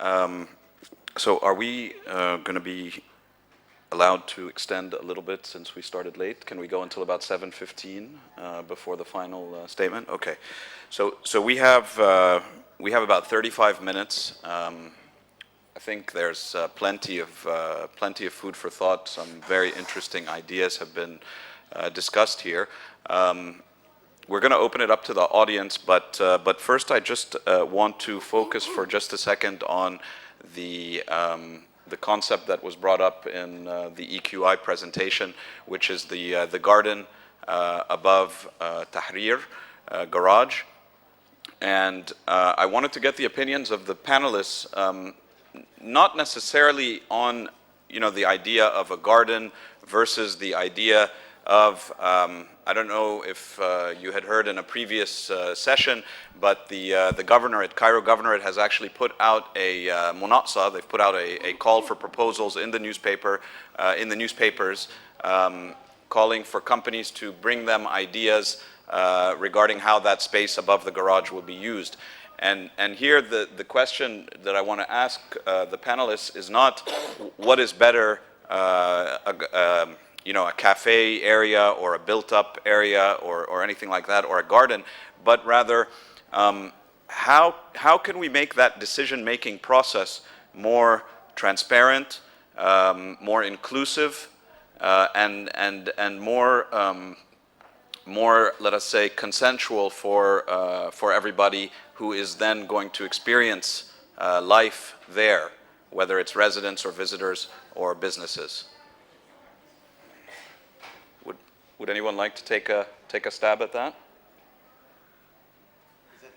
So are we going to be allowed to extend a little bit since we started late? Can we go until about 7:15 before the final statement? Okay. So we have about 35 minutes. I think there's plenty of food for thought. Some very interesting ideas have been discussed here. We're going to open it up to the audience, but first I just want to focus for just a second on the concept that was brought up in the EQI presentation, which is the garden above Tahrir garage. And I wanted to get the opinions of the panelists, not necessarily on the idea of a garden versus the idea of I don't know if you had heard in a previous session, but the governorate, Cairo governorate, has actually put out a munaqsa. They've put out a call for proposals in the newspapers, calling for companies to bring them ideas regarding how that space above the garage will be used. And here the question that I want to ask the panelists is not what is better, a cafe area or a built-up area or anything like that, or a garden, but rather how can we make that decision-making process more transparent, more inclusive, and more, let us say, consensual for everybody who is then going to experience life there, whether it's residents or visitors or businesses. Would anyone like to take a stab at that? Is it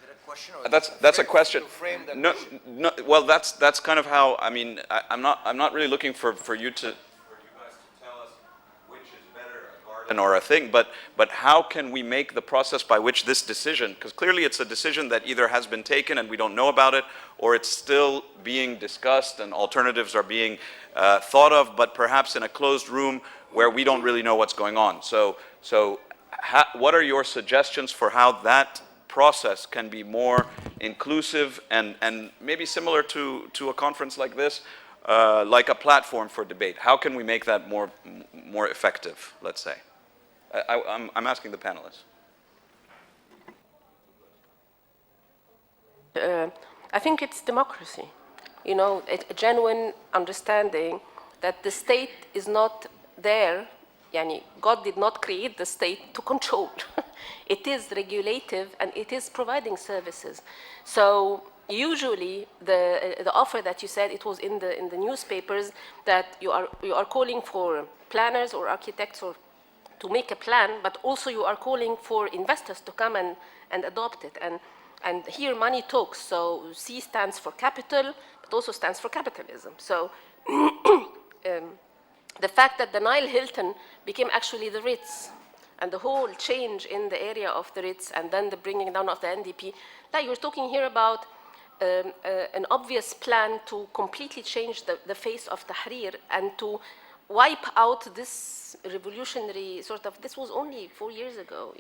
a question? Or that's a question. No, well, that's kind of how. I mean, I'm not really looking for you guys to tell us which is better, a garden or a thing. But how can we make the process by which this decision? Because clearly it's a decision that either has been taken and we don't know about it, or it's still being discussed and alternatives are being thought of, but perhaps in a closed room where we don't really know what's going on. So what are your suggestions for how that process can be more inclusive and maybe similar to a conference like this, like a platform for debate? How can we make that more effective, let's say? I'm asking the panelists. I think it's democracy. A genuine understanding that the state is not there. God did not create the state to control. It is regulative and it is providing services. So usually the offer that you said, it was in the newspapers, that you are calling for planners or architects or to make a plan, but also you are calling for investors to come and adopt it. And here money talks. So C stands for capital, but also stands for capitalism. So the fact that the Nile Hilton became actually the Ritz, and the whole change in the area of the Ritz, and then the bringing down of the NDP, like you're talking here about an obvious plan to completely change the face of Tahrir and to wipe out this revolutionary this was only 4 years ago,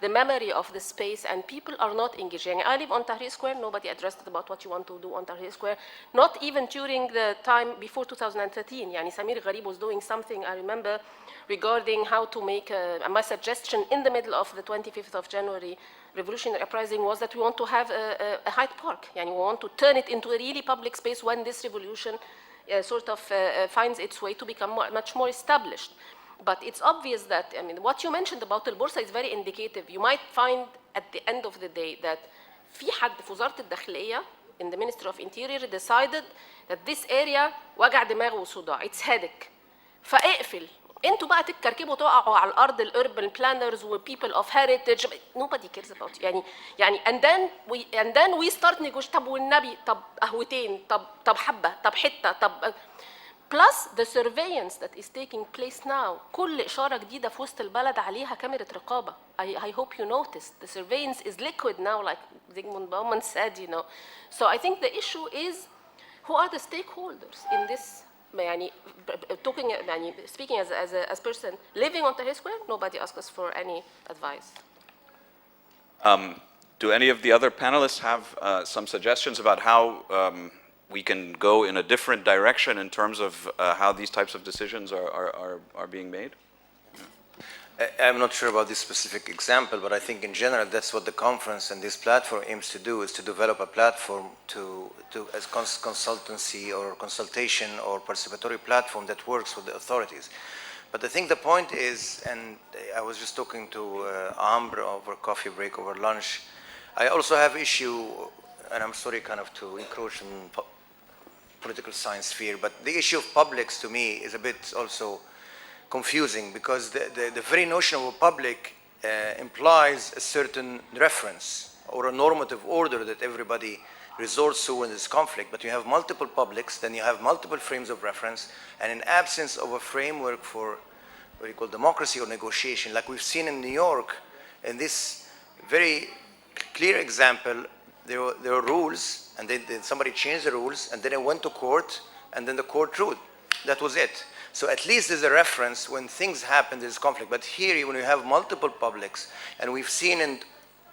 the memory of the space, and people are not engaging. I live on Tahrir Square, nobody addressed about what you want to do on Tahrir Square, not even during the time before 2013. Samir Gharib was doing something, I remember, regarding how to make my suggestion in the middle of the 25th of January revolutionary uprising was that we want to have a Hyde Park. We want to turn it into a really public space when this revolution finds its way to become much more established. But it's obvious that, what you mentioned about البورصة is very indicative. You might find at the end of the day that في حد في وزارة الداخلية in the Ministry of Interior decided that this area وجع دماغ وصداع, it's headache. فاقفل. انتوا بقى تكركبوا تقعوا على الارض الurban planners و people of heritage. Nobody cares about you. and then we start negotiate. طب والنبي, طب قهوتين, طب حبة, طب حتة, طب plus the surveillance that is taking place now. كل إشارة جديدة في وسط البلد عليها كاميرا رقابة. I hope you noticed. The surveillance is liquid now, like Zygmunt Bauman said, So I think the issue is, who are the stakeholders in this? Speaking as a person living on Tahrir Square, nobody asks us for any advice. Do any of the other panelists have some suggestions about how we can go in a different direction in terms of how these types of decisions are being made? I'm not sure about this specific example, but I think in general that's what the conference and this platform aims to do, is to develop a platform to as consultancy or consultation or participatory platform that works with the authorities. But I think the point is, and I was just talking to Amr over coffee break, over lunch, I also have issue, and I'm sorry kind of to encroach on political science sphere, but the issue of publics to me is a bit also confusing, because the very notion of a public implies a certain reference or a normative order that everybody resorts to in this conflict. But you have multiple publics, then you have multiple frames of reference, and in absence of a framework for what you call democracy or negotiation, like we've seen in New York, in this very clear example, there were rules, and then somebody changed the rules, and then it went to court, and then the court ruled. That was it. So at least there's a reference when things happen, there's conflict. But here, when you have multiple publics, and we've seen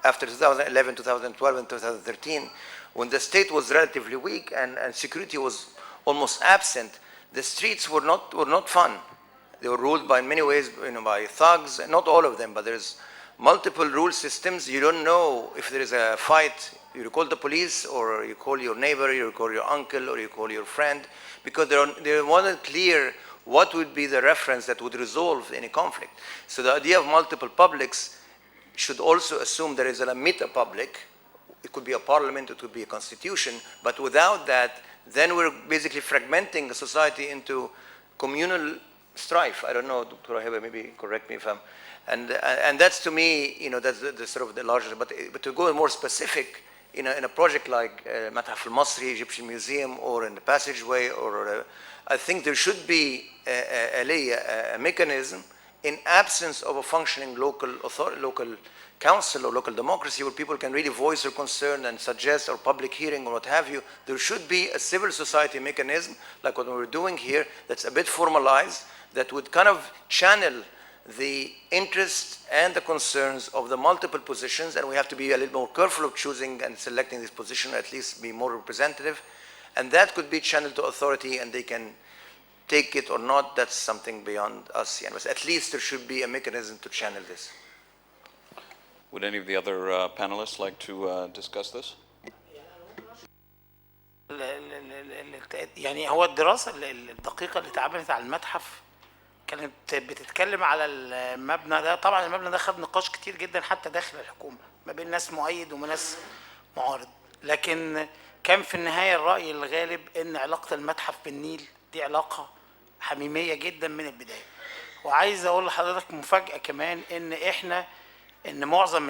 after 2011, 2012, and 2013, when the state was relatively weak and security was almost absent, the streets were not fun. They were ruled by, in many ways, by thugs. Not all of them, but there's multiple rule systems. You don't know if there is a fight. You call the police, or you call your neighbor, you call your uncle, or you call your friend, because there wasn't clear what would be the reference that would resolve any conflict. So the idea of multiple publics should also assume there is a meta-public. It could be a parliament, it could be a constitution, but without that, then we're basically fragmenting the society into communal strife. I don't know, Dr. Aheba, maybe correct me if I'm, and that's to me, that's the sort of the larger, but to go more specific, in a project like Matahaf al-Masri, Egyptian Museum, or in the Passageway, or I think there should be a mechanism in absence of a functioning local authority, local council, or local democracy, where people can really voice their concern and suggest, or public hearing, or what have you. There should be a civil society mechanism, like what we're doing here, that's a bit formalized, that would kind of channel the interests and the concerns of the multiple positions, and we have to be a little more careful of choosing and selecting this position, or at least be more representative. And that could be channeled to authority, and they can take it or not. That's something beyond us. But at least there should be a mechanism to channel this. Would any of the other panelists like to discuss this? يعني هو الدراسة الدقيقة اللي اتعملت على المتحف كانت بتتكلم على المبنى ده. طبعا المبنى ده خد نقاش كتير جدا حتى داخل الحكومة ما بين ناس مؤيد وناس معارض، لكن كان في النهاية الرأي الغالب ان علاقة المتحف بالنيل دي علاقة حميمية جدا من البداية. وعايز اقول لحضرتك مفاجأة كمان، ان معظم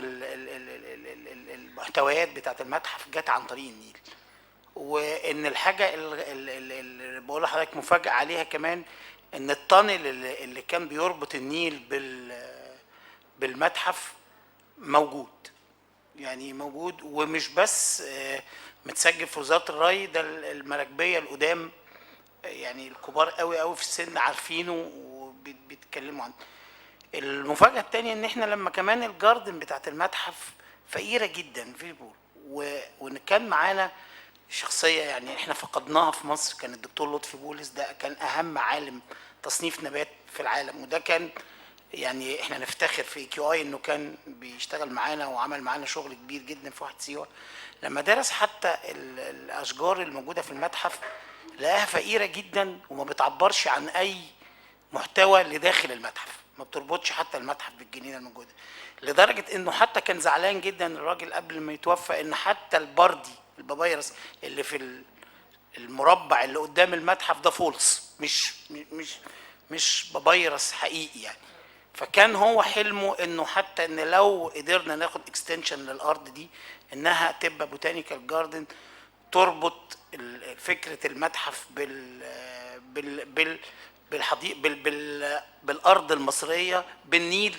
المحتويات بتاعت المتحف جت عن طريق النيل، وان الحاجة اللي بقول لحضرتك مفاجأة عليها كمان، ان الطانل اللي كان بيربط النيل بالمتحف موجود، يعني موجود، ومش بس متسجل في وزارة الري، ده المراكبية القدام يعني الكبار قوي قوي في السن عارفينه وبيتكلموا عنه. المفاجأة التانية ان احنا لما كمان الجاردن بتاعت المتحف فقيرة جدا في البول، وان كان معانا شخصية يعني احنا فقدناها في مصر، كان الدكتور لطفي بولس، ده كان اهم عالم تصنيف نبات في العالم، وده كان يعني احنا نفتخر في EQI انه كان بيشتغل معانا وعمل معانا شغل كبير جدا في واحد سيوة. لما درس حتى الاشجار الموجودة في المتحف لقاها فقيرة جدا وما بتعبرش عن اي محتوى لداخل المتحف، ما بتربطش حتى المتحف بالجنينة الموجودة، لدرجة انه حتى كان زعلان جدا الراجل قبل ما يتوفى ان حتى البردي البابايرس اللي في المربع اللي قدام المتحف ده فولس، مش بابايرس حقيقي يعني. فكان هو حلمه انه حتى ان لو قدرنا ناخد اكستنشن للارض دي انها تبقى بوتانيكال جاردن تربط فكرة المتحف بالارض المصرية بالنيل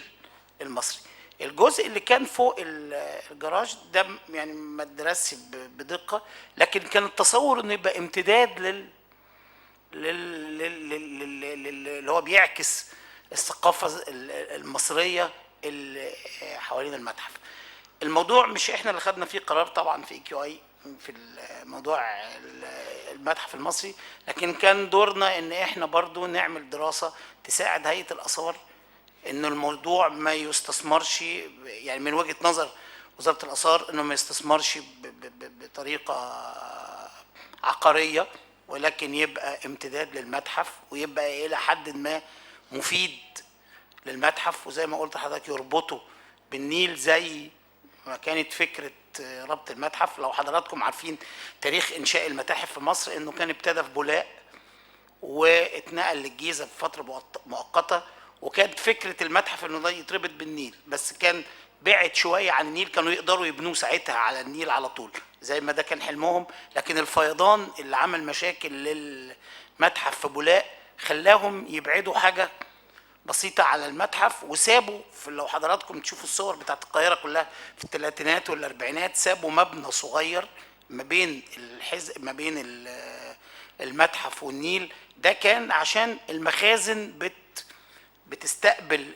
المصري. الجزء اللي كان فوق الجراج ده يعني ما درسش بدقة، لكن كان التصور انه يبقى امتداد اللي هو بيعكس الثقافة المصرية اللي حوالين المتحف. الموضوع مش احنا اللي خدنا فيه قرار طبعا في EQI، في موضوع المتحف المصري، لكن كان دورنا ان احنا برضو نعمل دراسة تساعد هيئة الآثار ان الموضوع ما يستثمرش، يعني من وجهة نظر وزارة الآثار انه ما يستثمرش بطريقة عقارية، ولكن يبقى امتداد للمتحف ويبقى الى حد ما مفيد للمتحف، وزي ما قلت لحضرتك يربطه بالنيل زي ما كانت فكرة ربط المتحف. لو حضراتكم عارفين تاريخ إنشاء المتاحف في مصر إنه كان ابتدى في بولاق واتنقل للجيزة في فترة مؤقتة، وكانت فكرة المتحف إنه ده يتربط بالنيل، بس كان بعد شوية عن النيل، كانوا يقدروا يبنوه ساعتها على النيل على طول زي ما ده كان حلمهم، لكن الفيضان اللي عمل مشاكل للمتحف في بولاق خلاهم يبعدوا حاجة بسيطة على المتحف، وسابوا لو حضراتكم تشوفوا الصور بتاعت القاهرة كلها في الثلاثينات والاربعينات سابوا مبنى صغير ما بين المتحف والنيل. ده كان عشان المخازن بتستقبل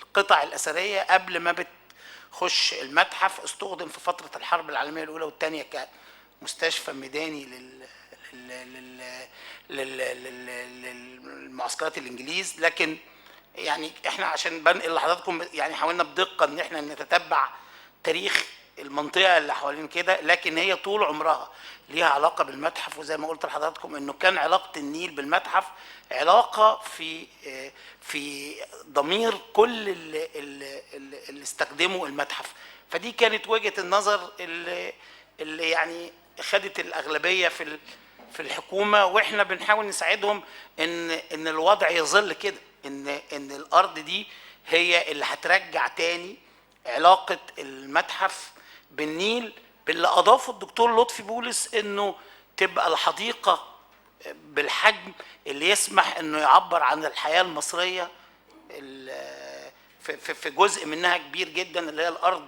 القطع الأثرية قبل ما بتخش المتحف. استخدم في فترة الحرب العالمية الأولى والثانية كمستشفى ميداني للمعسكرات الإنجليز، لكن يعني احنا عشان بنقل لحضراتكم يعني حاولنا بدقة ان احنا نتتبع تاريخ المنطقة اللي حوالين كده، لكن هي طول عمرها ليها علاقة بالمتحف. وزي ما قلت لحضراتكم انه كان علاقة النيل بالمتحف علاقة في ضمير كل اللي استخدموا المتحف. فدي كانت وجهة النظر اللي يعني خدت الأغلبية في الحكومة، واحنا بنحاول نساعدهم ان الوضع يظل كده، ان الارض دي هي اللي هترجع تاني علاقة المتحف بالنيل، باللي اضافه الدكتور لطفي بولس انه تبقى الحديقة بالحجم اللي يسمح انه يعبر عن الحياة المصرية في جزء منها كبير جدا اللي هي الارض.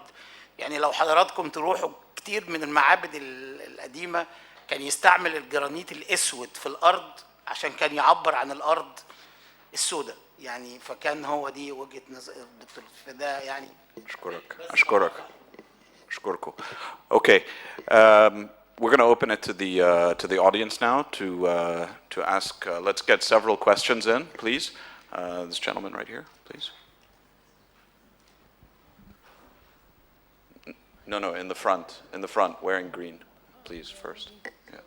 يعني لو حضراتكم تروحوا كتير من المعابد القديمة كان يستعمل الجرانيت الاسود في الارض عشان كان يعبر عن الارض السوداء، يعني فكان هو دي وجهة نظر الدكتور. فده يعني أشكركم. Okay, we're going to open it to the audience now to ask. Let's get several questions in, please. This gentleman right here, please. No, in the front, wearing green, please first. Yeah.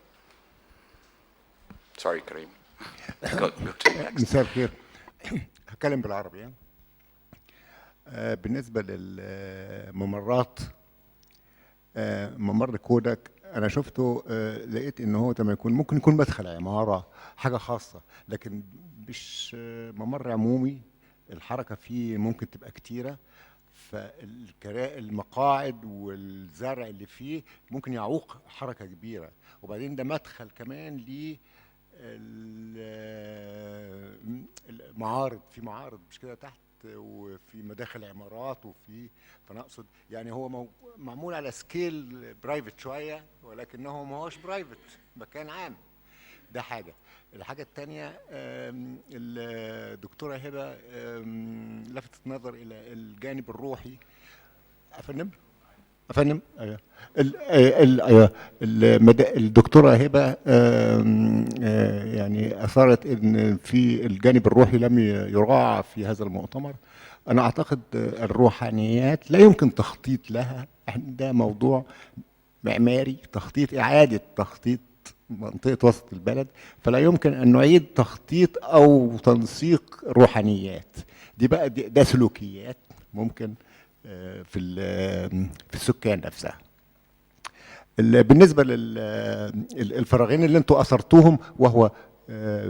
Sorry, Karim. Go to the next. مساء الخير. هتكلم بالعربي يعني. بالنسبة للممرات، ممر كودك أنا شفته، لقيت إن هو ممكن يكون مدخل عمارة حاجة خاصة، لكن مش ممر عمومي. الحركة فيه ممكن تبقى كتيرة، فالمقاعد والزرع اللي فيه ممكن يعوق حركة كبيرة. وبعدين ده مدخل كمان ل المعارض، في معارض مش كده تحت، وفي مداخل عمارات، فانا اقصد يعني هو معمول على سكيل برايفت شويه، ولكنه ما هوش برايفت، مكان عام. ده حاجه. الحاجه الثانيه، الدكتوره هبه لفتت نظر الى الجانب الروحي. افندم ايوه ايوه الدكتوره هبه يعني اثارت ان في الجانب الروحي لم يراعى في هذا المؤتمر. انا اعتقد الروحانيات لا يمكن تخطيط لها، ده موضوع معماري، اعاده تخطيط منطقه وسط البلد، فلا يمكن ان نعيد تخطيط او تنسيق روحانيات. دي بقى ده سلوكيات ممكن في السكان نفسها. بالنسبه للفراغين اللي انتوا اثرتوهم، وهو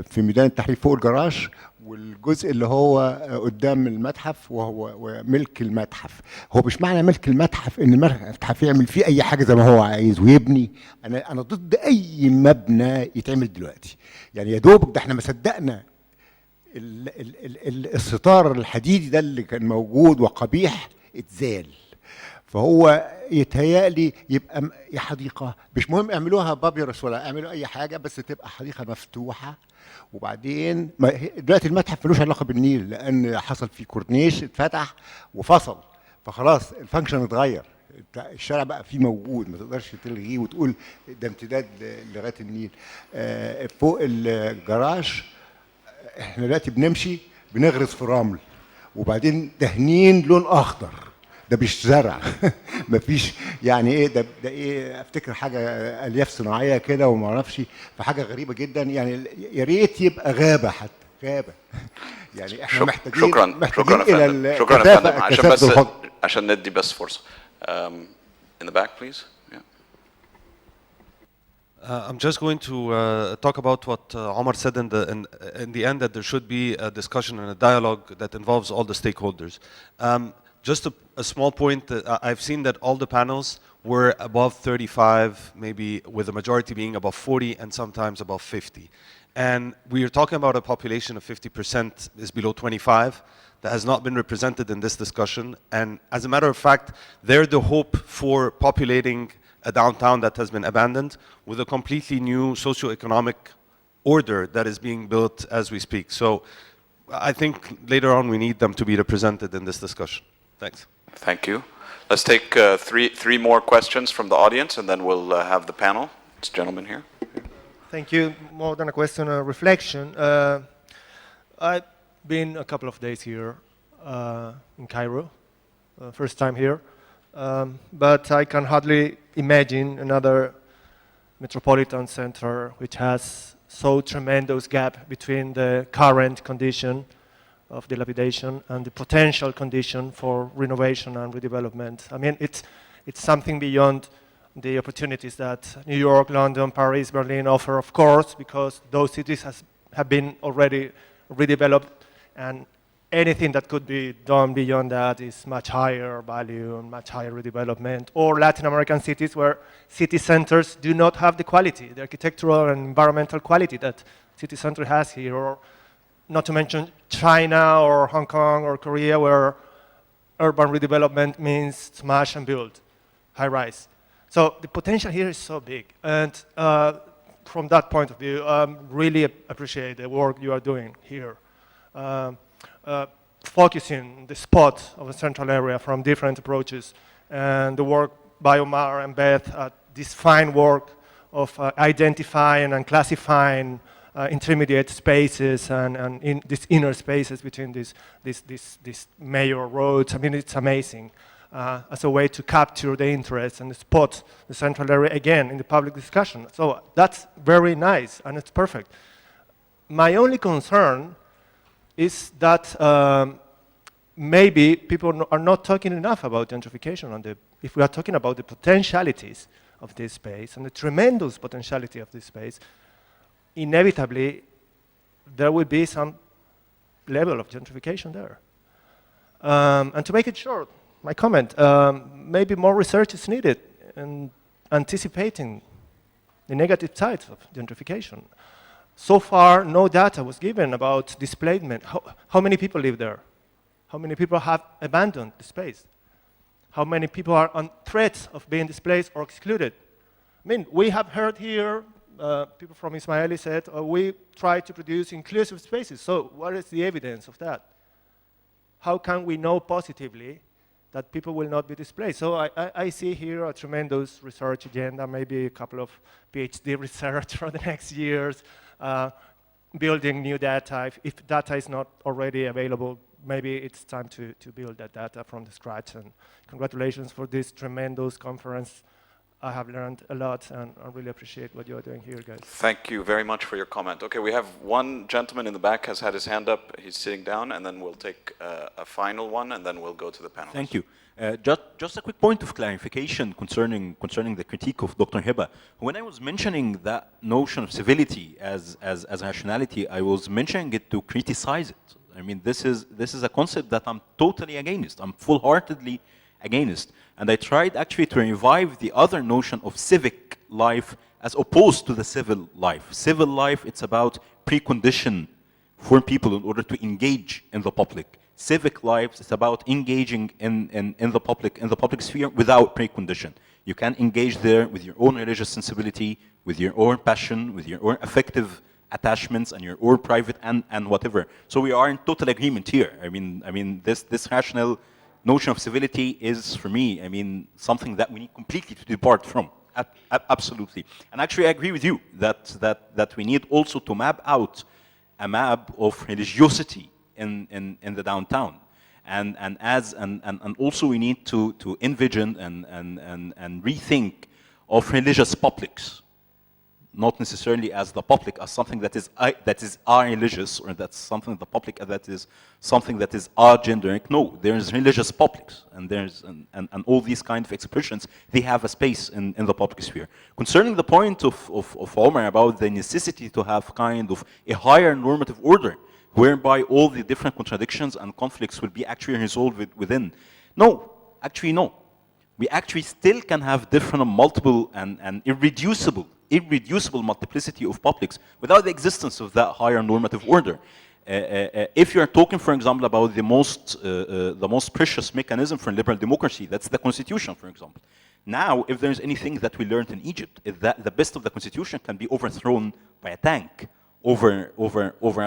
في ميدان التحرير فوق الجراج، والجزء اللي هو قدام المتحف وهو ملك المتحف. هو مش معنى ملك المتحف ان المتحف يعمل فيه اي حاجه زي ما هو عايز ويبني. انا ضد اي مبنى يتعمل دلوقتي، يعني يا دوب ده احنا ما صدقنا الستار الحديدي ده اللي كان موجود وقبيح اتزال. فهو يتهيألي يبقى حديقة، مش مهم اعملوها بابيرس ولا اعملوا اي حاجة، بس تبقى حديقة مفتوحة. وبعدين دلوقتي المتحف ملوش علاقة بالنيل، لأن حصل فيه كورنيش اتفتح وفصل، فخلاص الفانكشن اتغير. الشارع بقى فيه موجود، ما تقدرش تلغيه وتقول ده امتداد لغايه النيل. فوق الجراج احنا دلوقتي بنمشي بنغرس في رمل وبعدين دهنين لون اخضر، ده مش زرع. مفيش يعني ايه ده ايه، افتكر حاجه الياف صناعيه كده وما اعرفش، فحاجه غريبه جدا يعني. يا ريت يبقى غابه، حتى غابه. يعني احنا محتاجين شكرا الى يا فندم. شكرا يا الكثافه فندم. عشان بس الحكم. عشان ندي بس فرصة. In the back, please. Yeah. I'm just going to talk about what Omar said in the end, that there should be a discussion and a dialogue that involves all the stakeholders. Just a small point, I've seen that all the panels were above 35, maybe with the majority being above 40 and sometimes above 50. And we are talking about a population of 50% is below 25 that has not been represented in this discussion. And as a matter of fact, they're the hope for populating a downtown that has been abandoned with a completely new socioeconomic order that is being built as we speak. So I think later on we need them to be represented in this discussion. Thanks. Thank you. Let's take three more questions from the audience, and then we'll have the panel. This gentleman here. Thank you. More than a question, a reflection. I've been a couple of days here in Cairo, first time here, but I can hardly imagine another metropolitan center which has so tremendous gap between the current condition of dilapidation and the potential condition for renovation and redevelopment. I mean, it's something beyond the opportunities that New York, London, Paris, Berlin offer, of course, because those cities have been already redeveloped, and anything that could be done beyond that is much higher value and much higher redevelopment. Or Latin American cities where city centers do not have the quality, the architectural and environmental quality that city center has here, or not to mention China or Hong Kong or Korea, where urban redevelopment means smash and build, high rise. So the potential here is so big. And from that point of view, I really appreciate the work you are doing here. Focusing the spot of a central area from different approaches, and the work by Omar and Beth, this fine work of identifying and classifying intermediate spaces and in these inner spaces between these major roads. I mean, it's amazing as a way to capture the interest and spot the central area again in the public discussion. So that's very nice and it's perfect. My only concern is that maybe people are not talking enough about gentrification. If we are talking about the potentialities of this space and the tremendous potentiality of this space, inevitably there will be some level of gentrification there. And to make it short, my comment, maybe more research is needed in anticipating the negative sides of gentrification. So far, no data was given about displacement. How many people live there? How many people have abandoned the space? How many people are on threat of being displaced or excluded? I mean, we have heard here, people from Ismaili said, we try to produce inclusive spaces. So what is the evidence of that? How can we know positively that people will not be displaced? So I see here a tremendous research agenda, maybe a couple of PhD research for the next years, building new data. If data is not already available, maybe it's time to build that data from the scratch. And congratulations for this tremendous conference. I have learned a lot, and I really appreciate what you are doing here, guys. Thank you very much for your comment. Okay, we have one gentleman in the back has had his hand up. He's sitting down, and then we'll take a final one, and then we'll go to the panel. Thank you. Just a quick point of clarification concerning the critique of Dr. Hiba. When I was mentioning that notion of civility as rationality, I was mentioning it to criticize it. I mean, this is a concept that I'm totally against. I'm full-heartedly against. And I tried actually to revive the other notion of civic life as opposed to the civil life. Civil life, it's about precondition for people in order to engage in the public. Civic life is about engaging in the public sphere without precondition. You can engage there with your own religious sensibility, with your own passion, with your own affective attachments, and your own private and whatever. So we are in total agreement here. I mean, this rationale notion of civility is, for me, I mean, something that we need completely to depart from. Absolutely. And actually, I agree with you that we need also to map out a map of religiosity in the downtown. And also we need to envision and rethink of religious publics, not necessarily as the public as something that is religious, or that's something the public that is something that is generic. No, there's religious publics, and there's and all these kind of expressions, they have a space in the public sphere. Concerning the point of Omar about the necessity to have kind of a higher normative order, whereby all the different contradictions and conflicts will be actually resolved within. No, actually no. We actually still can have different multiple and irreducible multiplicity of publics without the existence of that higher normative order. If you're talking, for example, about the most precious mechanism for liberal democracy, that's the constitution, for example. Now, if there's anything that we learned in Egypt, is that the best of the constitution can be overthrown by a tank over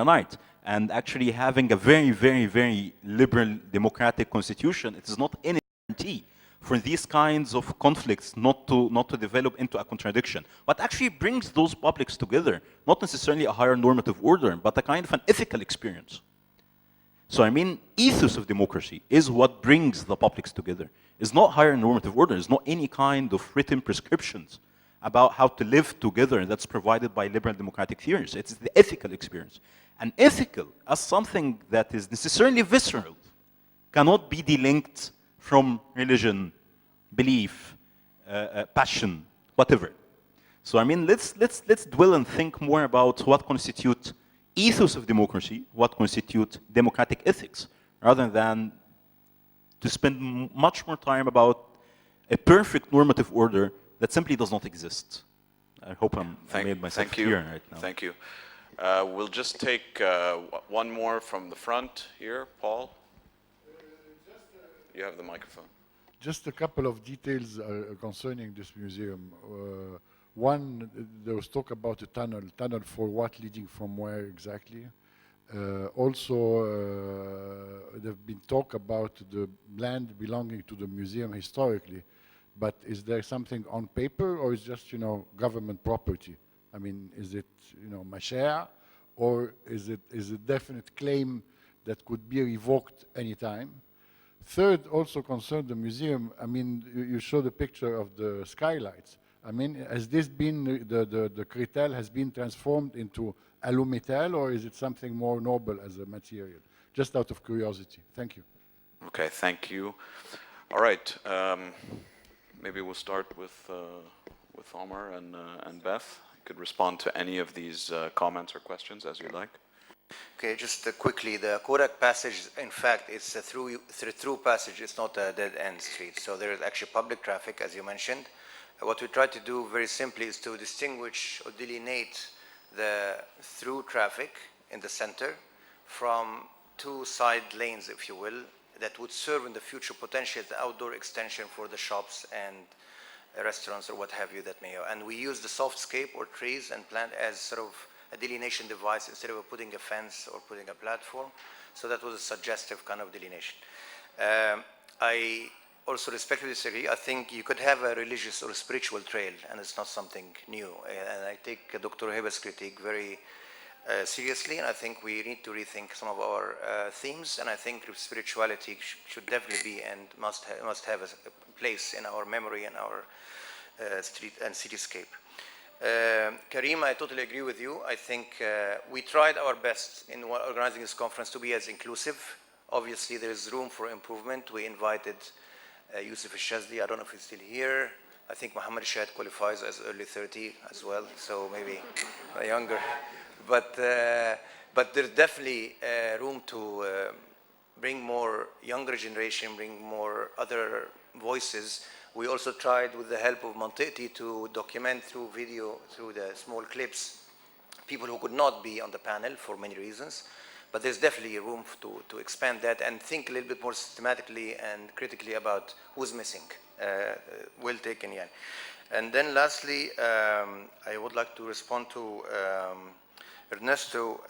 a night. And actually having a very, very, very liberal democratic constitution, it is not any guarantee for these kinds of conflicts not to develop into a contradiction. But actually brings those publics together, not necessarily a higher normative order, but a kind of an ethical experience. So I mean, ethos of democracy is what brings the publics together. It's not higher normative order, it's not any kind of written prescriptions about how to live together that's provided by liberal democratic theories. It's the ethical experience. And ethical, as something that is necessarily visceral, cannot be delinked from religion, belief, passion, whatever. So I mean, let's dwell and think more about what constitutes ethos of democracy, what constitutes democratic ethics, rather than to spend much more time about a perfect normative order that simply does not exist. I hope I made myself clear right now. Thank you. We'll just take one more from the front here. Paul? You have the microphone. Just a couple of details concerning this museum. One, there was talk about a tunnel. Tunnel for what, leading from where exactly? Also, there's been talk about the land belonging to the museum historically, but is there something on paper, or is just, government property? I mean, is it, mashare, or is it a definite claim that could be revoked anytime? Third, also concerned the museum. I mean, you show the picture of the skylights. I mean, has this been, the cretel has been transformed into alumetal, or is it something more noble as a material? Just out of curiosity. Thank you. Okay, thank you. All right, maybe we'll start with Omar and Beth. You could respond to any of these comments or questions as you like. Okay, just quickly, the Kodak passage, in fact, it's a through passage. It's not a dead-end street. So there is actually public traffic, as you mentioned. What we try to do very simply is to distinguish or delineate the through traffic in the center from two side lanes, if you will, that would serve in the future potentially as the outdoor extension for the shops and restaurants or what have you that may have. And we use the softscape or trees and plant as sort of a delineation device instead of putting a fence or putting a platform. So that was a suggestive kind of delineation. I also respectfully disagree. I think you could have a religious or a spiritual trail, and it's not something new. And I take Dr. Heba's critique very seriously, and I think we need to rethink some of our themes, and I think spirituality should definitely be and must have a place in our memory and our street and cityscape. Karim, I totally agree with you. I think we tried our best in organizing this conference to be as inclusive. Obviously, there is room for improvement. We invited Yusuf al-Shazli. I don't know if he's still here. I think Mohammed Shahid qualifies as early 30 as well, so maybe younger. But there's definitely room to bring more younger generation, bring more other voices. We also tried, with the help of Monteti, to document through video, through the small clips, people who could not be on the panel for many reasons. But there's definitely room to expand that and think a little bit more systematically and critically about who's missing. Well taken, Yan. And then lastly, I would like to respond to Ernesto.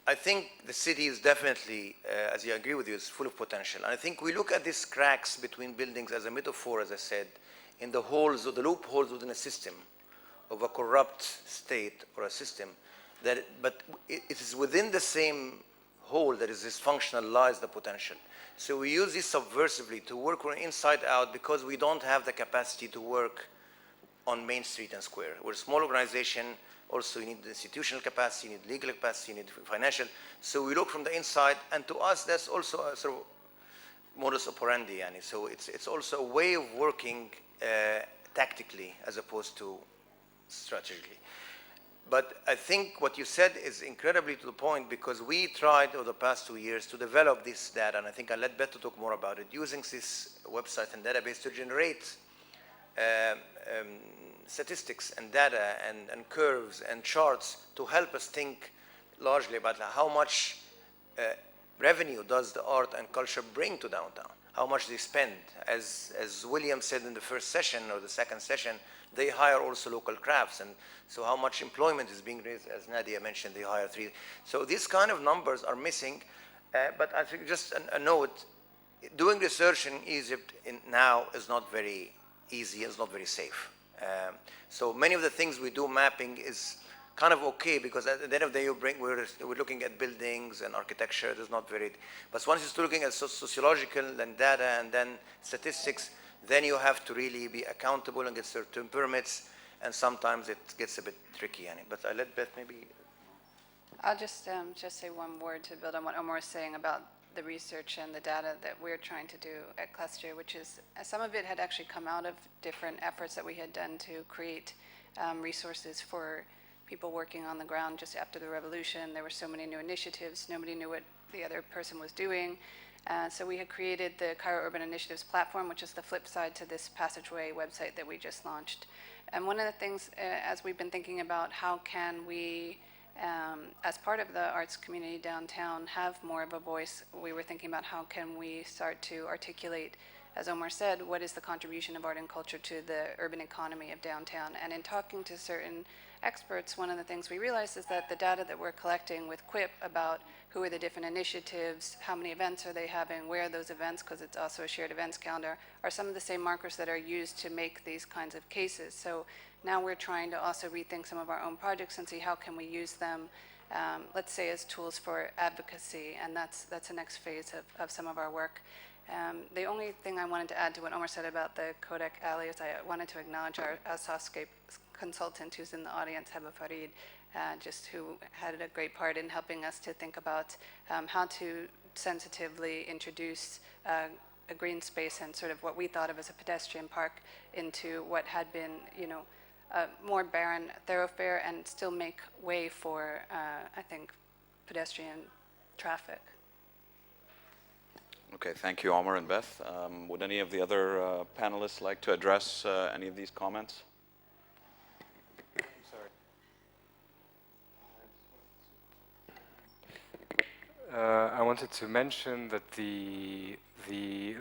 I think the city is definitely, as I agree with you, is full of potential. And I think we look at these cracks between buildings as a metaphor, as I said, in the holes or the loopholes within a system of a corrupt state or a system. But it is within the same hole that is dysfunctional lies the potential. So we use this subversively to work from inside out because we don't have the capacity to work on Main Street and Square. We're a small organization. Also, you need the institutional capacity, you need legal capacity, you need financial. So we look from the inside, and to us, that's also a sort of modus operandi. Yani. So it's also a way of working tactically as opposed to strategically. But I think what you said is incredibly to the point because we tried over the past 2 years to develop this data, and I think I'll let Beto talk more about it, using this website and database to generate statistics and data and curves and charts to help us think largely about how much revenue does the art and culture bring to downtown, how much they spend. As William said in the first session or the second session, they hire also local crafts, and so how much employment is being raised, as Nadia mentioned, they hire 3. So these kind of numbers are missing, but I think just a note, doing research in Egypt now is not very easy, it's not very safe. So many of the things we do mapping is kind of okay because at the end of the day we're looking at buildings and architecture. There's not very, but once you start looking at sociological and data and then statistics, then you have to really be accountable and get certain permits, and sometimes it gets a bit tricky. But I let Beth maybe. I'll just say one word to build on what Omar was saying about the research and the data that we're trying to do at Cluster, which is some of it had actually come out of different efforts that we had done to create resources for people working on the ground just after the revolution. There were so many new initiatives. Nobody knew what the other person was doing. So we had created the Cairo Urban Initiatives platform, which is the flip side to this Passageway website that we just launched. And one of the things, as we've been thinking about how can we as part of the arts community downtown, have more of a voice. We were thinking about how can we start to articulate, as Omar said, what is the contribution of art and culture to the urban economy of downtown. And in talking to certain experts, one of the things we realized is that the data that we're collecting with Quip about who are the different initiatives, how many events are they having, where are those events, because it's also a shared events calendar, are some of the same markers that are used to make these kinds of cases. So now we're trying to also rethink some of our own projects and see how can we use them, let's say, as tools for advocacy, and that's the next phase of some of our work. The only thing I wanted to add to what Omar said about the Kodak Alley is I wanted to acknowledge our Soundscape consultant who's in the audience, Heba Farid, just who had a great part in helping us to think about how to sensitively introduce a green space and sort of what we thought of as a pedestrian park into what had been, a more barren thoroughfare and still make way for, I think, pedestrian traffic. Okay, thank you, Omar and Beth. Would any of the other panelists like to address any of these comments? I wanted to mention that the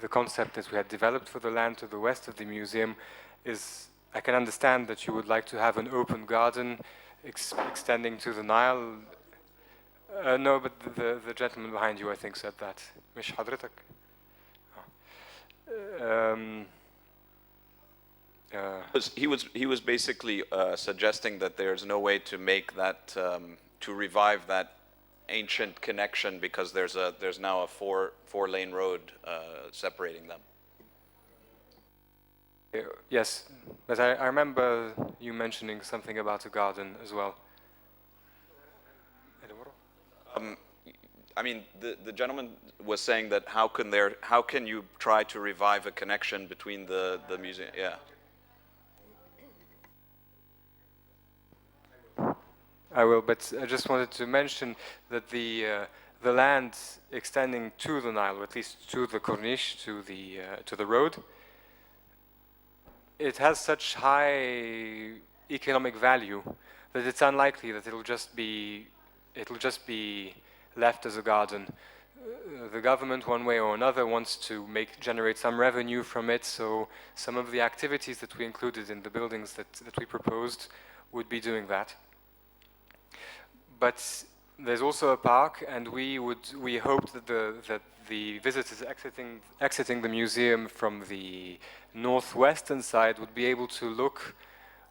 concept that we had developed for the land to the west of the museum is, I can understand that you would like to have an open garden extending to the Nile. No, but the gentleman behind you, I think, said that. مش حضرتك. He was basically suggesting that there's no way to make that to revive that ancient connection because there's now a four-lane road separating them. Yes, but I remember you mentioning something about a garden as well. I mean, the gentleman was saying that how can you try to revive a connection between the museum? Yeah. I will, but I just wanted to mention that the land extending to the Nile, or at least to the Corniche, to the road, it has such high economic value that it's unlikely that it'll just be left as a garden. The government, one way or another, wants to generate some revenue from it. So some of the activities that we included in the buildings that we proposed would be doing that. But there's also a park, and we hoped that the visitors exiting the museum from the northwestern side would be able to look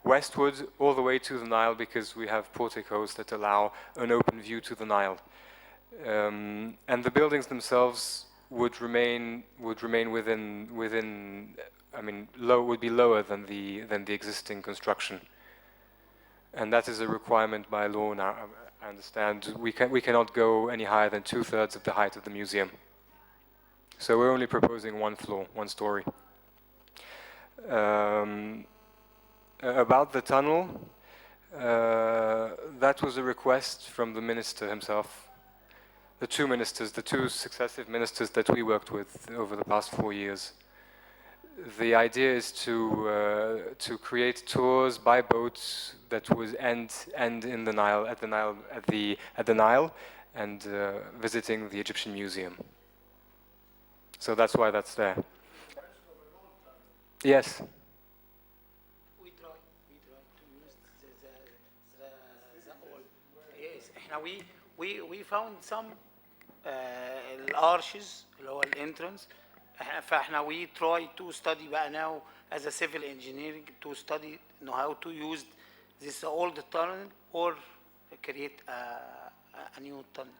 westward all the way to the Nile, because we have porticos that allow an open view to the Nile. And the buildings themselves would remain within. I mean, would be lower than the existing construction, and that is a requirement by law now. I understand we cannot go any higher than 2/3 of the height of the museum. So we're only proposing one floor, one story. About the tunnel, that was a request from the minister himself. The two ministers, the two successive ministers that we worked with over the past 4 years. The idea is to create tours by boats that would end in the Nile, at the Nile, and visiting the Egyptian Museum. So that's why that's there. Yes. We try to use the all. Yes, احنا we found some الارشز اللي هو الانترنس. فاحنا we try to study بقى now as a civil engineering to study know how to use this old tunnel or create a new tunnel.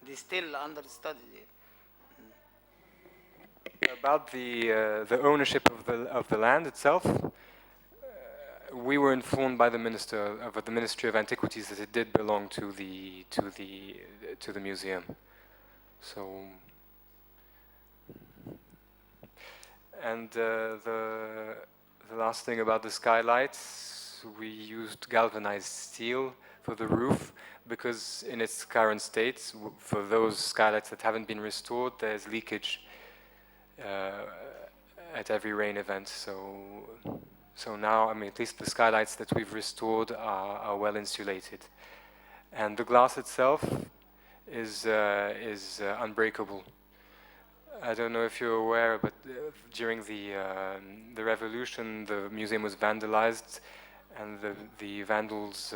They still under study. About the ownership of the land itself, we were informed by the Ministry of Antiquities that it did belong to the museum. So, and the last thing about the skylights, we used galvanized steel for the roof, because in its current state, for those skylights that haven't been restored, there's leakage at every rain event. So now, I mean, at least the skylights that we've restored are well insulated, and the glass itself is unbreakable. I don't know if you're aware, but during the revolution, the museum was vandalized, and the vandals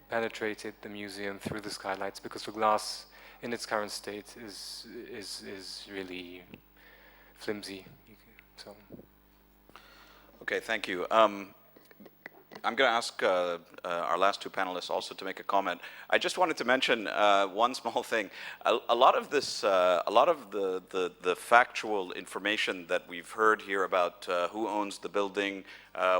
penetrated the museum through the skylights, because the glass in its current state is really flimsy. So. Okay, thank you. I'm going to ask our last two panelists also to make a comment. I just wanted to mention one small thing. A lot of this, a lot of the factual information that we've heard here about who owns the building,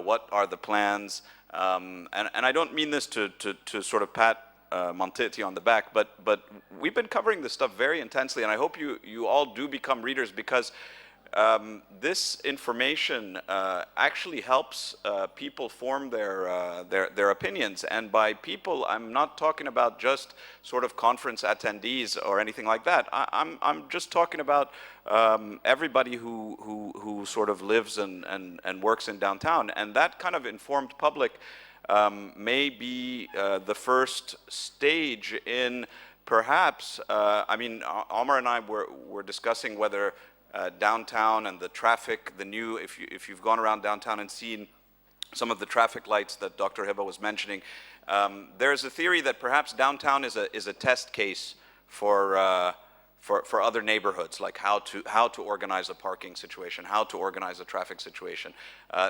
what are the plans, and I don't mean this to sort of pat Monteti on the back, but we've been covering this stuff very intensely, and I hope you all do become readers, because this information actually helps people form their opinions. And by people, I'm not talking about just sort of conference attendees or anything like that. I'm just talking about everybody who sort of lives and works in downtown. And that kind of informed public may be the first stage in perhaps, I mean, Omar and I were discussing whether downtown and the traffic, if you've gone around downtown and seen some of the traffic lights that Dr. Hiba was mentioning, there's a theory that perhaps downtown is a test case for other neighborhoods, like how to organize a parking situation, how to organize a traffic situation,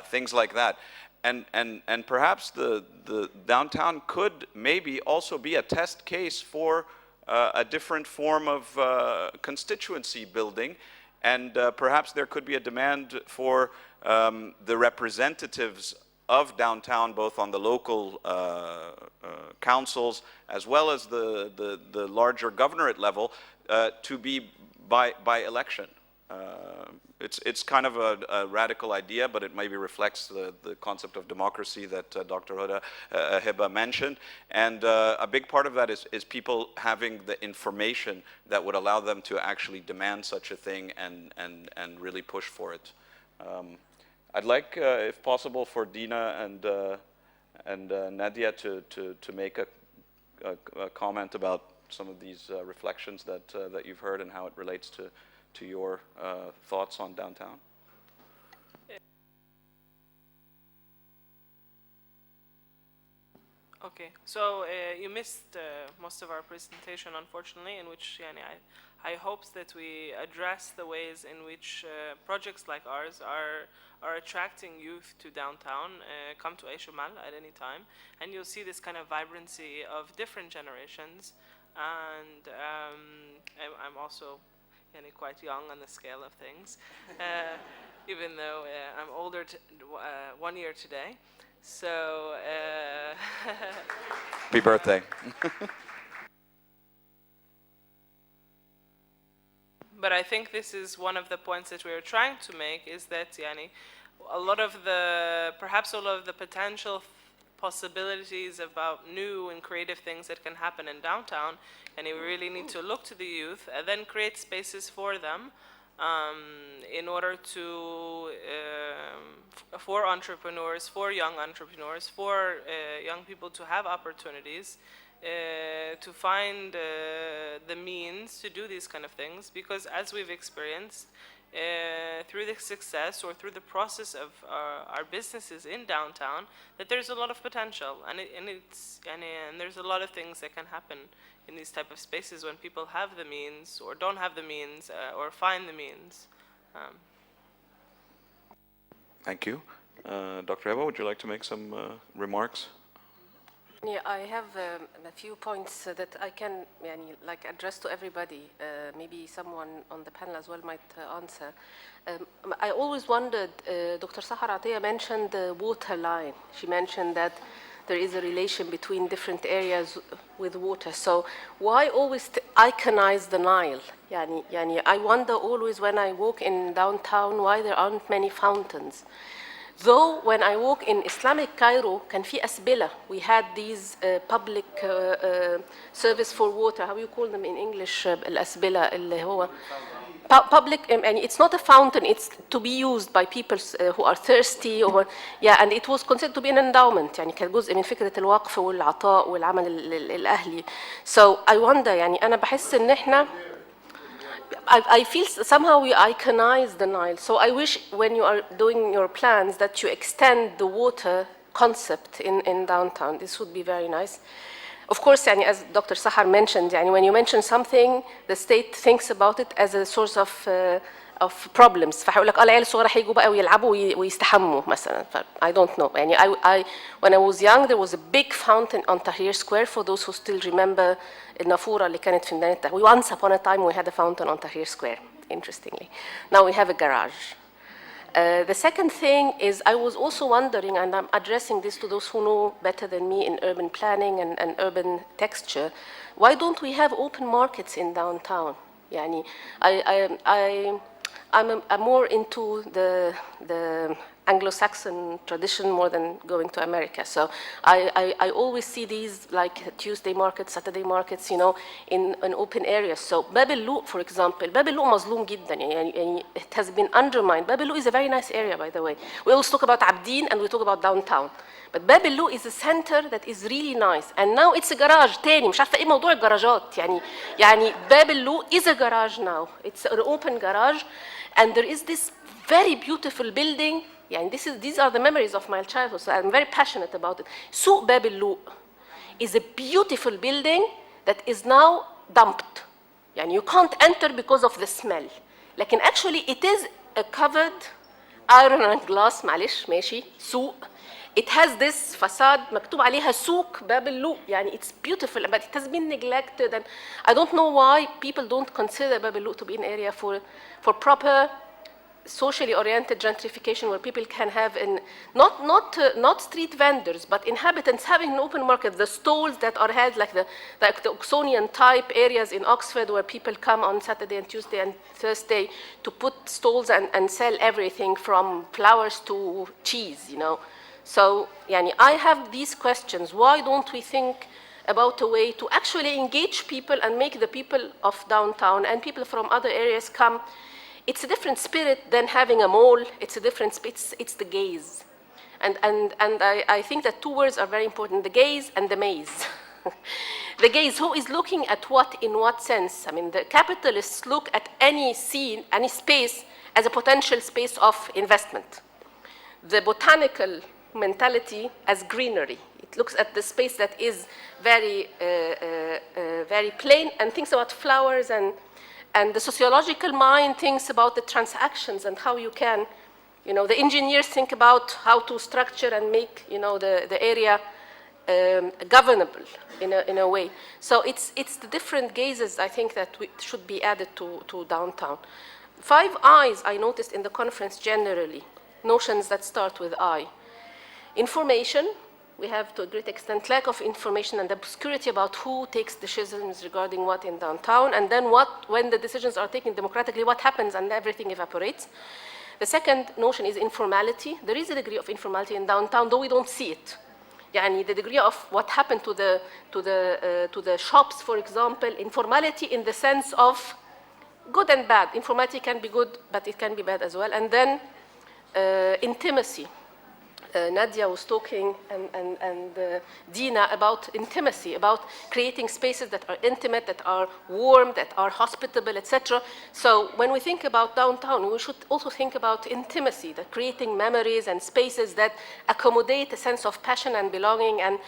things like that. And perhaps the downtown could maybe also be a test case for a different form of constituency building. And perhaps there could be a demand for the representatives of downtown, both on the local councils as well as the larger governorate level, to be by election. It's kind of a radical idea, but it maybe reflects the concept of democracy that Dr. Hiba mentioned. And a big part of that is people having the information that would allow them to actually demand such a thing and really push for it. I'd like, if possible, for Dina and Nadia to make a comment about some of these reflections that you've heard and how it relates to your thoughts on downtown. Okay, so you missed most of our presentation, unfortunately, in which I hope that we address the ways in which projects like ours are attracting youth to downtown. Come to Aishumal at any time, and you'll see this kind of vibrancy of different generations. And I'm also quite young on the scale of things, even though I'm older 1 year today. So, Happy birthday. but I think this is one of the points that we're trying to make, is that a lot of the, perhaps all of the potential possibilities about new and creative things that can happen in downtown, and we really need to look to the youth and then create spaces for them in order to, for entrepreneurs, for young entrepreneurs, for young people to have opportunities, to find the means to do these kind of things, because as we've experienced, through the success or through the process of our businesses in downtown, that there's a lot of potential, and there's a lot of things that can happen in these type of spaces when people have the means or don't have the means or find the means. Thank you. Dr. Heba, would you like to make some remarks? Yeah, I have a few points that I can address to everybody. Maybe someone on the panel as well might answer. I always wondered, Dr. Sahar Atiyah mentioned the water line. She mentioned that there is a relation between different areas with water. So why always iconize the Nile? I wonder always when I walk in downtown why there aren't many fountains. Though when I walk in Islamic Cairo, كان في أسبلة. We had these public service for water. How do you call them in English? الأسبلة اللي هو public. And it's not a fountain. It's to be used by people who are thirsty. And it was considered to be an endowment. كان جزء من فكرة الوقف والعطاء والعمل الأهلي. So I wonder. أنا بحس إن إحنا I feel somehow we iconize the Nile. So I wish when you are doing your plans that you extend the water concept in downtown. This would be very nice. Of course, as Dr. Sahar mentioned, when you mention something, the state thinks about it as a source of problems. فهيقول لك العيال الصغار هيجوا بقى ويلعبوا ويستحموا مثلا. I don't know. When I was young, there was a big fountain on Tahrir Square. For those who still remember النافورة اللي كانت في ميدان التحرير. Once upon a time, we had a fountain on Tahrir Square. Interestingly, now we have a garage. The second thing is, I was also wondering, and I'm addressing this to those who know better than me in urban planning and urban texture, why don't we have open markets in downtown? I'm more into the Anglo-Saxon tradition more than going to America. So I always see these like Tuesday markets, Saturday markets, in open areas. So Bab el-Luq, for example, Bab el-Luq مظلوم جدا. It has been undermined. Bab el-Luq is a very nice area, by the way. We always talk about Abdin and we talk about downtown. But Bab el-Luq is a center that is really nice. And now it's a garage تاني. مش عارفة إيه موضوع الجراجات. Bab el-Luq is a garage now. It's an open garage. And there is this very beautiful building. These are the memories of my childhood, so I'm very passionate about it. Souq Bab el-Luq is a beautiful building that is now dumped. You can't enter because of the smell. لكن actually it is a covered iron and glass, معلش ماشي سوق. It has this facade مكتوب عليها سوق باب اللوق. It's beautiful, but it has been neglected, and I don't know why people don't consider Bab el-Luq to be an area for proper socially oriented gentrification, where people can have not street vendors, but inhabitants having an open market. The stalls that are held like the Oxonian type areas in Oxford, where people come on Saturday and Tuesday and Thursday to put stalls and sell everything from flowers to cheese, So I have these questions. Why don't we think about a way to actually engage people and make the people of downtown and people from other areas come? It's a different spirit than having a mall. It's a different space. It's the gaze. And I think that two words are very important, the gaze and the maze. The gaze, who is looking at what in what sense? The capitalists look at any scene, any space, as a potential space of investment. The botanical mentality as greenery. It looks at the space that is very, very plain and thinks about flowers, and the sociological mind thinks about the transactions and how you can, the engineers think about how to structure and make, the area governable in a way. So it's the different gazes, I think, that should be added to downtown. 5 I's I noticed in the conference generally, notions that start with I. Information, we have to a great extent lack of information and obscurity about who takes decisions regarding what in downtown, and then when the decisions are taken democratically, what happens and everything evaporates. The second notion is informality. There is a degree of informality in downtown, though we don't see it. Yani the degree of what happened to the shops, for example, informality in the sense of good and bad. Informality can be good, but it can be bad as well. And then intimacy. Nadia was talking and Dina about intimacy, about creating spaces that are intimate, that are warm, that are hospitable, etc. So when we think about downtown, we should also think about intimacy, that creating memories and spaces that accommodate a sense of passion and belonging, and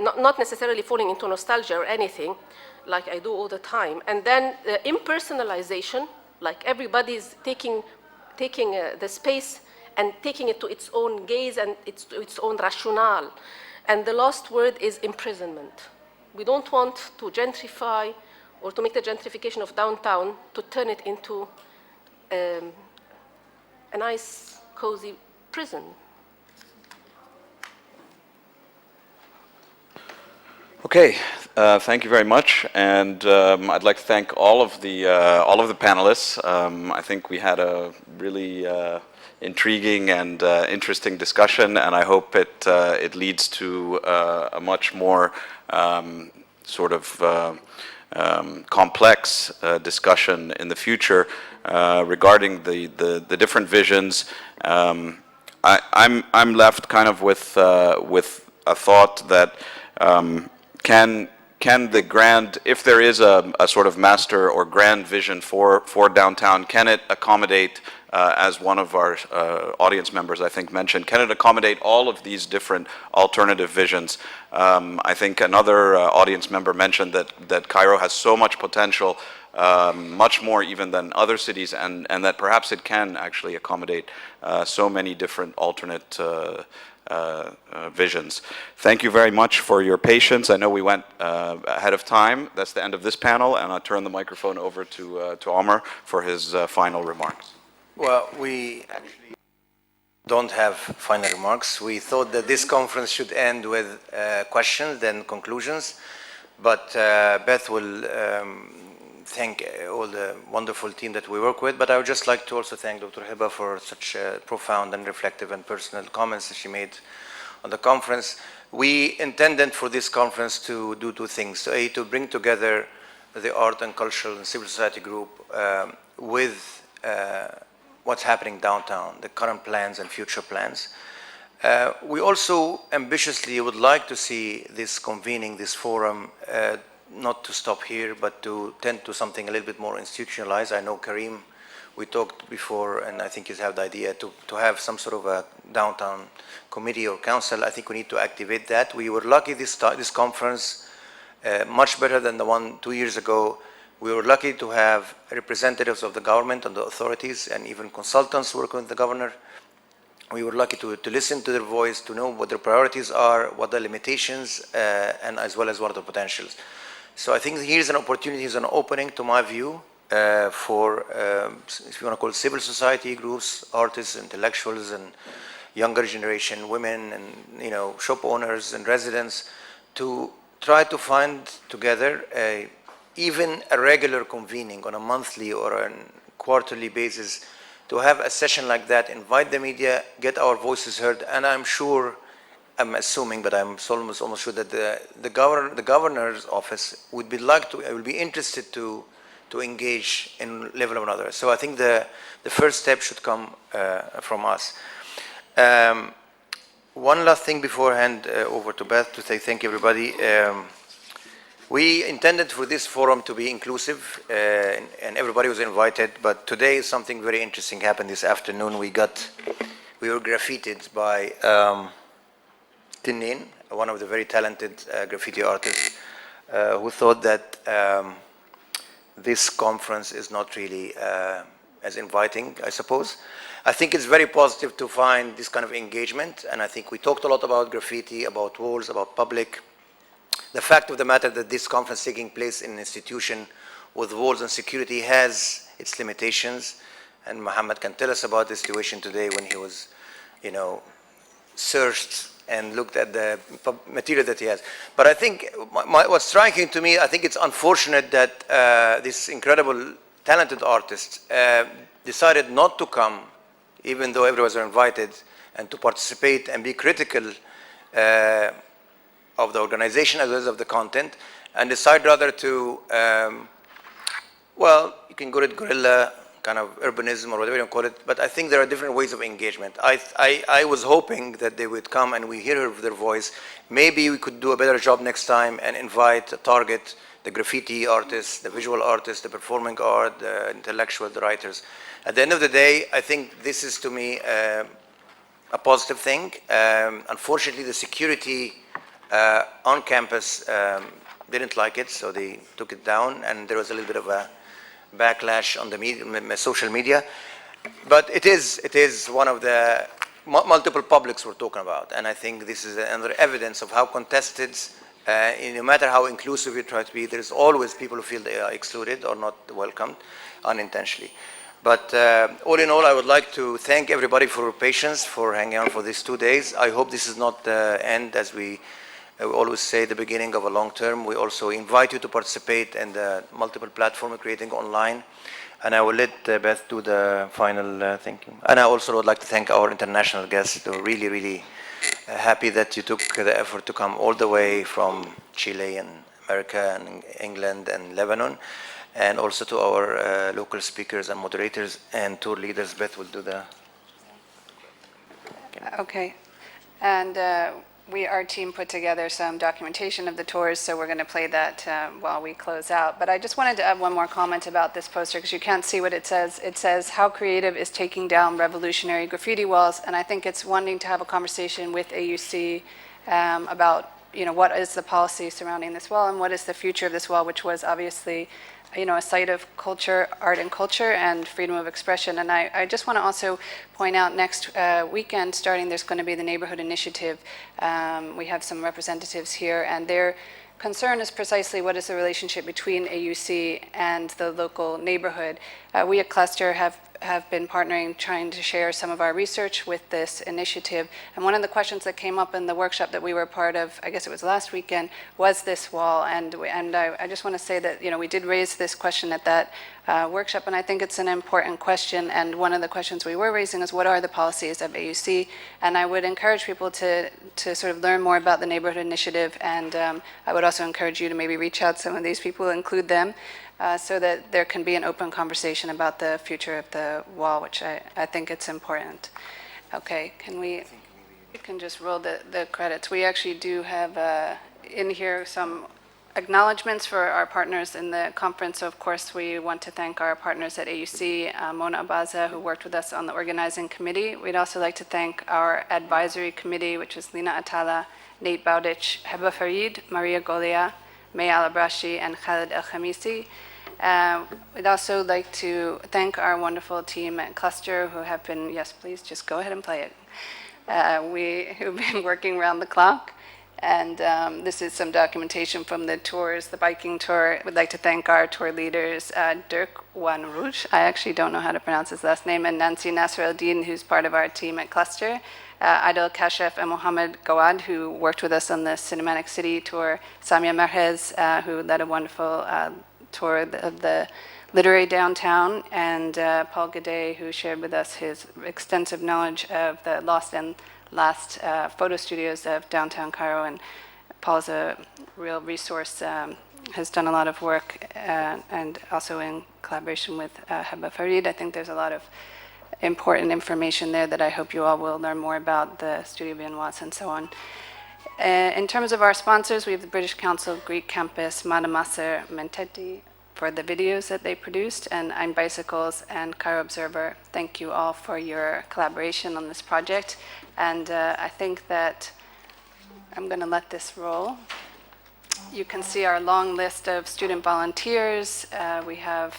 not necessarily falling into nostalgia or anything, like I do all the time. And then impersonalization, like everybody's taking the space and taking it to its own gaze and its own rationale. And the last word is imprisonment. We don't want to gentrify or to make the gentrification of downtown to turn it into a nice, cozy prison. Okay, thank you very much, and I'd like to thank all of the panelists. I think we had a really intriguing and interesting discussion, and I hope it leads to a much more sort of complex discussion in the future regarding the different visions. I'm left kind of with a thought that can the grand, if there is a sort of master or grand vision for downtown, can it accommodate, as one of our audience members I think mentioned, can it accommodate all of these different alternative visions? I think another audience member mentioned that Cairo has so much potential, much more even than other cities, and that perhaps it can actually accommodate so many different alternate visions. Thank you very much for your patience. I know we went ahead of time. That's the end of this panel, and I'll turn the microphone over to Omar for his final remarks. Well, we actually don't have final remarks. We thought that this conference should end with questions, then conclusions, but Beth will thank all the wonderful team that we work with, but I would just like to also thank Dr. Hiba for such profound and reflective and personal comments that she made on the conference. We intended for this conference to do 2 things. So, to bring together the art and cultural and civil society group with what's happening downtown, the current plans and future plans. We also ambitiously would like to see this convening, this forum, not to stop here, but to tend to something a little bit more institutionalized. I know Karim, we talked before, and I think you have the idea to have some sort of a downtown committee or council. I think we need to activate that. We were lucky this conference, much better than the one 2 years ago. We were lucky to have representatives of the government and the authorities and even consultants working with the governor. We were lucky to listen to their voice, to know what their priorities are, what the limitations, and as well as what are the potentials. So I think here's an opportunity, here's an opening, to my view, for, if you want to call it civil society groups, artists, intellectuals, and younger generation, women, and shop owners and residents, to try to find together even a regular convening on a monthly or a quarterly basis, to have a session like that, invite the media, get our voices heard, and I'm assuming, but I'm almost sure that the governor's office would be interested to engage in level of another. So I think the first step should come from us. One last thing before I hand over to Beth to say thank you, everybody. We intended for this forum to be inclusive, and everybody was invited, but today something very interesting happened this afternoon. We were graffitied by Tinnin, one of the very talented graffiti artists, who thought that this conference is not really as inviting, I suppose. I think it's very positive to find this kind of engagement, and I think we talked a lot about graffiti, about walls, about public. The fact of the matter that this conference taking place in an institution with walls and security has its limitations, and Mohammed can tell us about the situation today when he was, searched and looked at the material that he has. But I think what's striking to me, I think it's unfortunate that this incredible, talented artist decided not to come, even though everyone was invited, and to participate and be critical of the organization as well as of the content, and decide rather to, you can call it guerrilla kind of urbanism or whatever you call it, but I think there are different ways of engagement. I was hoping that they would come and we hear their voice. Maybe we could do a better job next time and target the graffiti artists, the visual artists, the performing art, the intellectual, the writers. At the end of the day, I think this is to me a positive thing. Unfortunately, the security on campus didn't like it, so they took it down, and there was a little bit of a backlash on the media, social media. But it is one of the multiple publics we're talking about, and I think this is another evidence of how contested, no matter how inclusive you try to be, there's always people who feel they are excluded or not welcomed unintentionally. But all in all, I would like to thank everybody for your patience, for hanging on for these 2 days. I hope this is not the end, as we always say, the beginning of a long term. We also invite you to participate in the multiple platform we're creating online. And I will let Beth do the final thank you. And I also would like to thank our international guests. We're really, really happy that you took the effort to come all the way from Chile and America and England and Lebanon. And also to our local speakers and moderators and tour leaders. Beth will do the... Okay. And our team put together some documentation of the tours, so we're going to play that while we close out. But I just wanted to add one more comment about this poster, because you can't see what it says. It says, "How creative is taking down revolutionary graffiti walls?" And I think it's wanting to have a conversation with AUC about, what is the policy surrounding this wall and what is the future of this wall, which was obviously a site of culture, art and culture, and freedom of expression. And I just want to also point out next weekend, starting, there's going to be the Neighborhood Initiative. We have some representatives here, and their concern is precisely what is the relationship between AUC and the local neighborhood. We at Cluster have been partnering, trying to share some of our research with this initiative. And one of the questions that came up in the workshop that we were part of, I guess it was last weekend, was this wall. And I just want to say that, we did raise this question at that workshop, and I think it's an important question. And one of the questions we were raising is, what are the policies of AUC? And I would encourage people to sort of learn more about the Neighborhood Initiative, and I would also encourage you to maybe reach out to some of these people, include them, so that there can be an open conversation about the future of the wall, which I think it's important. Okay, you can just roll the credits. We actually do have in here some acknowledgements for our partners in the conference. So of course, we want to thank our partners at AUC, Mona Abaza, who worked with us on the organizing committee. We'd also like to thank our advisory committee, which is Lina Atala, Nate Bowditch, Heba Farid, Maria Golia, May Alabrashi, and Khaled El-Khamisi. We'd also like to thank our wonderful team at Cluster, who have been, yes, please, just go ahead and play it. Who've been working around the clock. And this is some documentation from the tours, the biking tour. We'd like to thank our tour leaders, Dirk Wanrouch, I actually don't know how to pronounce his last name, and Nancy Nasser El-Din, who's part of our team at Cluster. Adel Kashef and Mohammed Gawad, who worked with us on the Cinematic City tour. Samia Merhez, who led a wonderful tour of the literary downtown. And Paul Gade, who shared with us his extensive knowledge of the lost and last photo studios of downtown Cairo. And Paul's a real resource, has done a lot of work, and also in collaboration with Heba Farid. I think there's a lot of important information there that I hope you all will learn more about, the Studio Viennoise and so on. In terms of our sponsors, we have the British Council, Greek Campus, Madamasser, Mentetti for the videos that they produced, and I'm Bicycles and Cairo Observer. Thank you all for your collaboration on this project. And I think that I'm going to let this roll. You can see our long list of student volunteers. We have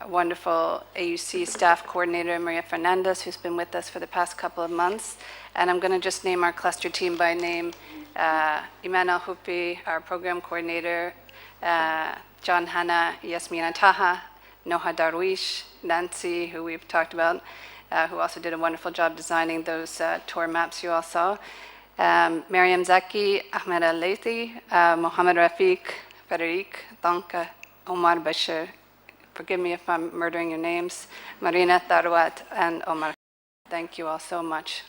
a wonderful AUC staff coordinator, Maria Fernandez, who's been with us for the past couple of months. And I'm going to just name our cluster team by name. Iman Al-Hupi, our program coordinator, John Hanna, Yasmina Taha, Noha Darwish, Nancy, who we've talked about, who also did a wonderful job designing those tour maps you all saw. Mariam Zaki, Ahmed Al-Laythi, Mohammed Rafiq, Frederic, Danka, Omar Bashir. Forgive me if I'm murdering your names. Marina Tarwat and Omar. Thank you all so much.